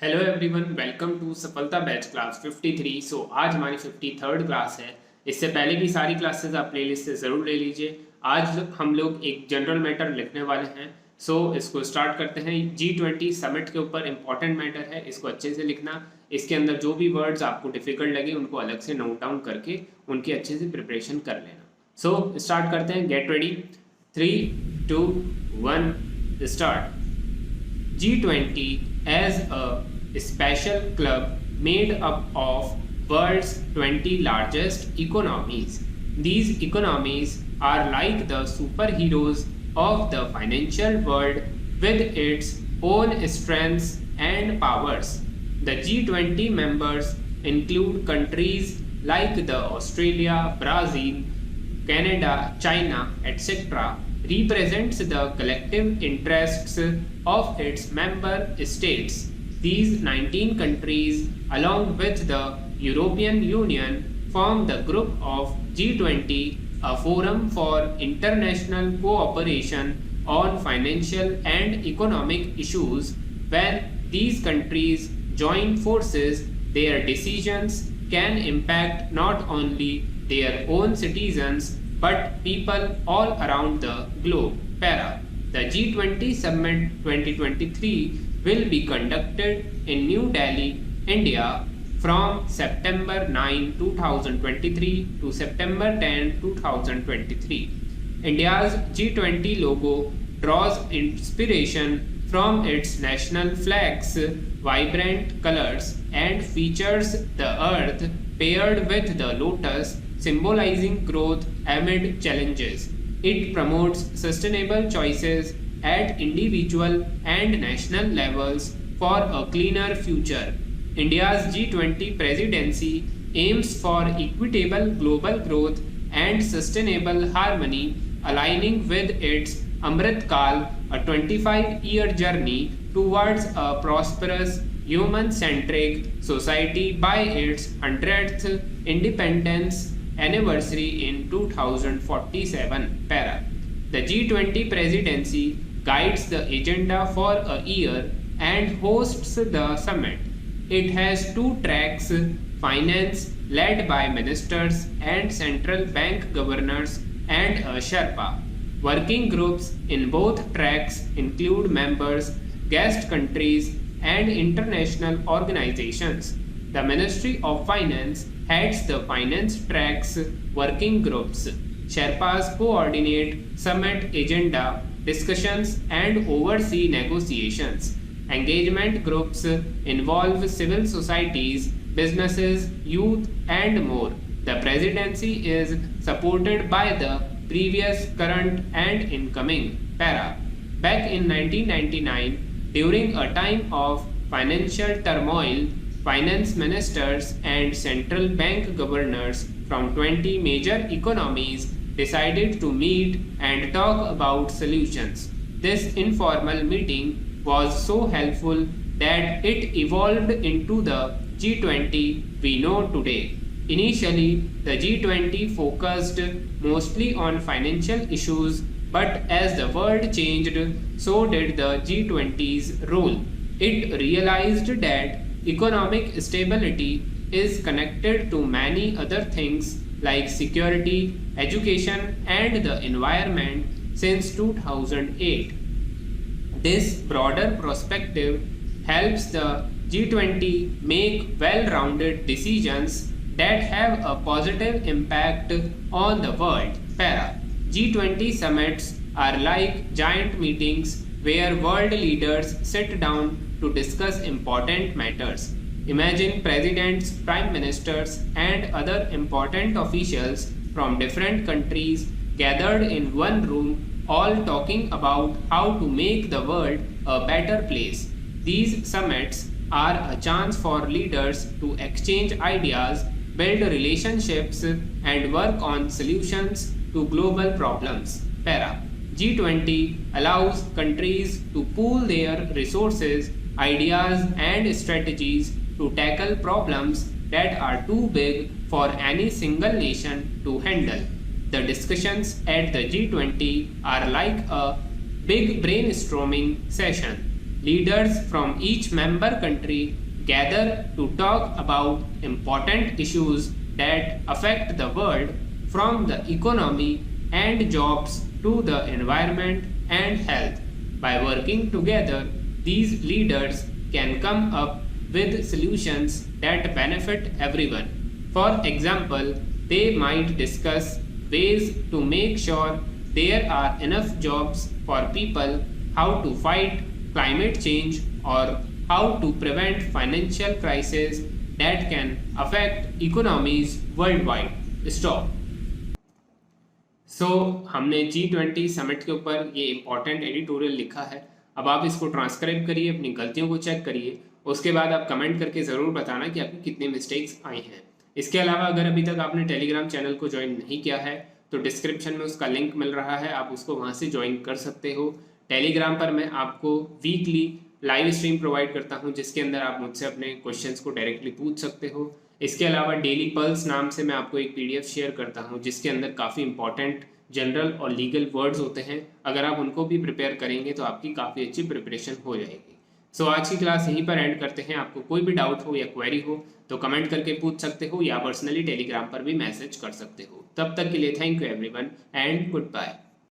Hello everyone, welcome to सफलता batch class 53। आज हमारी 53rd क्लास है। इससे पहले की सारी क्लासेस आप प्लेलिस्ट से ज़रूर ले लीजिए। आज हम लोग एक जनरल मैटर लिखने वाले हैं। इसको स्टार्ट करते हैं। G20 समिट के ऊपर इंपॉर्टेंट मैटर है, इसको अच्छे से लिखना। इसके अंदर जो भी वर्ड्स आपको डिफिकल्ट लगे उनको अलग से नोट डाउन करके उनकी अच्छे से प्रिपरेशन कर लेना। स्टार्ट करते हैं। Get ready. 3, 2, 1 start. G20 as a special club made up of world's 20 largest economies. These economies are like the superheroes of the financial world with its own strengths and powers. The G20 members include countries like the Australia, Brazil, Canada, China, etc., represents the collective interests of its member states. These 19 countries, along with the European Union, form the group of G20, a forum for international cooperation on financial and economic issues. When these countries join forces, their decisions can impact not only their own citizens but people all around the globe. Para. The G20 Summit 2023 will be conducted in New Delhi, India from September 9, 2023 to September 10, 2023. India's G20 logo draws inspiration from its national flag's vibrant colors and features the earth paired with the lotus, symbolizing growth amid challenges. It promotes sustainable choices at individual and national levels for a cleaner future. India's G20 presidency aims for equitable global growth and sustainable harmony, aligning with its Amrit Kal, a 25-year journey towards a prosperous, human-centric society by its 100th independence anniversary in 2047. Para. The G20 presidency guides the agenda for a year and hosts the summit. It has two tracks: finance, led by ministers and central bank governors, and a Sherpa. Working groups in both tracks include members, guest countries, and international organizations. The Ministry of Finance heads the finance track's working groups. Sherpas coordinate summit agenda discussions and oversee negotiations. Engagement groups involve civil societies, businesses, youth, and more. The presidency is supported by the previous, current, and incoming. Para. Back in 1999, during a time of financial turmoil, finance ministers and central bank governors from 20 major economies decided to meet and talk about solutions. This informal meeting was so helpful that it evolved into the G20 we know today. Initially, the G20 focused mostly on financial issues, but as the world changed, so did the G20's role. It realized that economic stability is connected to many other things like security, education, and the environment since 2008. This broader perspective helps the G20 make well rounded decisions that have a positive impact on the world. Para. G20 summits are like giant meetings where world leaders sit down to discuss important matters. Imagine presidents, prime ministers, and other important officials from different countries gathered in one room, all talking about how to make the world a better place. These summits are a chance for leaders to exchange ideas, build relationships, and work on solutions to global problems. Para. G20 allows countries to pool their resources, ideas, and strategies to tackle problems that are too big for any single nation to handle. The discussions at the G20 are like a big brainstorming session. leaders from each member country gather to talk about important issues that affect the world, from the economy and jobs to the environment and health. By working together, these leaders can come up with solutions that benefit everyone. For example, they might discuss ways to make sure there are enough jobs for people, how to fight climate change, or how to prevent financial crises that can affect economies worldwide. Stop. हमने G20 summit के ऊपर ये important editorial लिखा है। अब आप इसको transcribe करिए, अपनी गलतियों को चेक करिए, उसके बाद आप कमेंट करके ज़रूर बताना कि आपकी कितने मिस्टेक्स आई हैं। इसके अलावा अगर अभी तक आपने टेलीग्राम चैनल को ज्वाइन नहीं किया है तो डिस्क्रिप्शन में उसका लिंक मिल रहा है, आप उसको वहाँ से ज्वाइन कर सकते हो। टेलीग्राम पर मैं आपको वीकली लाइव स्ट्रीम प्रोवाइड करता हूँ जिसके अंदर आप मुझसे अपने क्वेश्चंस को डायरेक्टली पूछ सकते हो। इसके अलावा डेली पल्स नाम से मैं आपको एक PDF शेयर करता हूँ जिसके अंदर काफ़ी इंपॉर्टेंट जनरल और लीगल वर्ड्स होते हैं। अगर आप उनको भी प्रिपेयर करेंगे तो आपकी काफ़ी अच्छी प्रिपरेशन हो जाएगी। आज की क्लास यहीं पर एंड करते हैं। आपको कोई भी डाउट हो या क्वेरी हो तो कमेंट करके पूछ सकते हो या पर्सनली टेलीग्राम पर भी मैसेज कर सकते हो। तब तक के लिए thank you everyone and good bye.